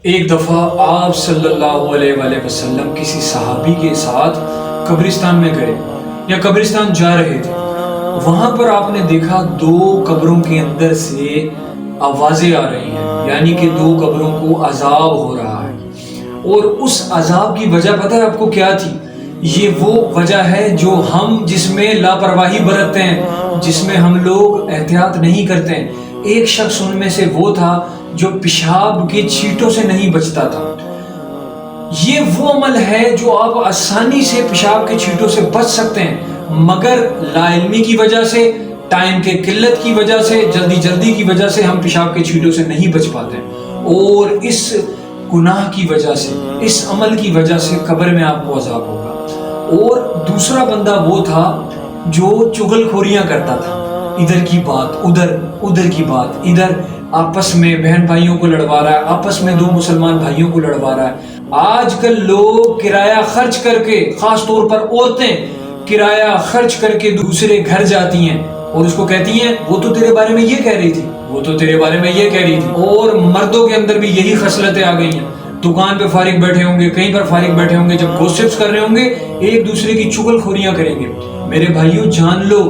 ایک دفعہ آپ صلی اللہ علیہ وآلہ وسلم کسی صحابی کے ساتھ قبرستان میں گئے یا قبرستان جا رہے تھے۔ وہاں پر آپ نے دیکھا دو قبروں کے اندر سے آوازیں آ رہی ہیں، یعنی کہ دو قبروں کو عذاب ہو رہا ہے۔ اور اس عذاب کی وجہ پتہ ہے آپ کو کیا تھی؟ یہ وہ وجہ ہے جو ہم جس میں لاپرواہی برتتے ہیں، جس میں ہم لوگ احتیاط نہیں کرتے ہیں۔ ایک شخص ان میں سے وہ تھا جو پیشاب کے چھینٹوں سے نہیں بچتا تھا۔ یہ وہ عمل ہے جو آپ آسانی سے پیشاب کے چھینٹوں سے بچ سکتے ہیں، مگر لا علمی کی وجہ سے، ٹائم کے قلت کی وجہ سے، جلدی کی وجہ سے ہم پیشاب کے چھینٹوں سے نہیں بچ پاتے ہیں، اور اس گناہ کی وجہ سے، اس عمل کی وجہ سے قبر میں آپ کو عذاب ہوگا۔ اور دوسرا بندہ وہ تھا جو چغل خوریاں کرتا تھا، ادھر کی بات ادھر کی بات ادھر، آپس میں بہن بھائیوں کو لڑوا رہا ہے، آپس میں دو مسلمان بھائیوں کو لڑوا رہا ہے۔ آج کل لوگ کرایہ خرچ کر کے، خاص طور پر عورتیں کرایہ خرچ کر کے دوسرے گھر جاتی ہیں اور اس کو کہتی ہیں وہ تو تیرے بارے میں یہ کہہ رہی تھی، وہ تو تیرے بارے میں یہ کہہ رہی تھی۔ اور مردوں کے اندر بھی یہی خصلتیں آ گئی ہیں، دکان پہ فارغ بیٹھے ہوں گے، کہیں پر فارغ بیٹھے ہوں گے، جب گوسپس کر رہے ہوں گے ایک دوسرے کی چغل خوریاں کریں گے۔ میرے بھائیوں جان لو،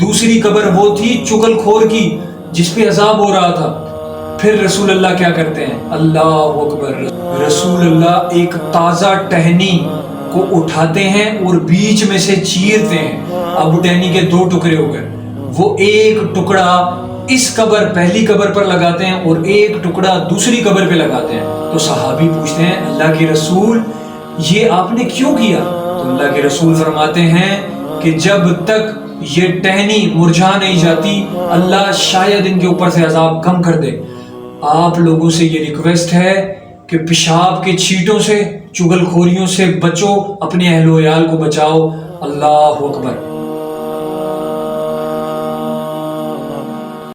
دوسری قبر وہ تھی چغل خور کی جس پہ عذاب ہو رہا تھا۔ پھر رسول اللہ کیا کرتے ہیں؟ اللہ اکبر! رسول اللہ ایک تازہ ٹہنی کو اٹھاتے ہیں اور بیچ میں سے چیرتے ہیں۔ اب ٹہنی کے دو ٹکڑے ہو گئے، وہ ایک ٹکڑا اس قبر، پہلی قبر پر لگاتے ہیں اور ایک ٹکڑا دوسری قبر پہ لگاتے ہیں۔ تو صحابی پوچھتے ہیں اللہ کے رسول یہ آپ نے کیوں کیا؟ تو اللہ کے رسول فرماتے ہیں کہ جب تک یہ ٹہنی مرجھا نہیں جاتی اللہ شاید ان کے اوپر سے عذاب کم کر دے۔ آپ لوگوں سے یہ ریکویسٹ ہے کہ پیشاب کے چھینٹوں سے، چغل خوریوں سے بچو، اپنے اہل و عیال کو بچاؤ۔ اللہ اکبر!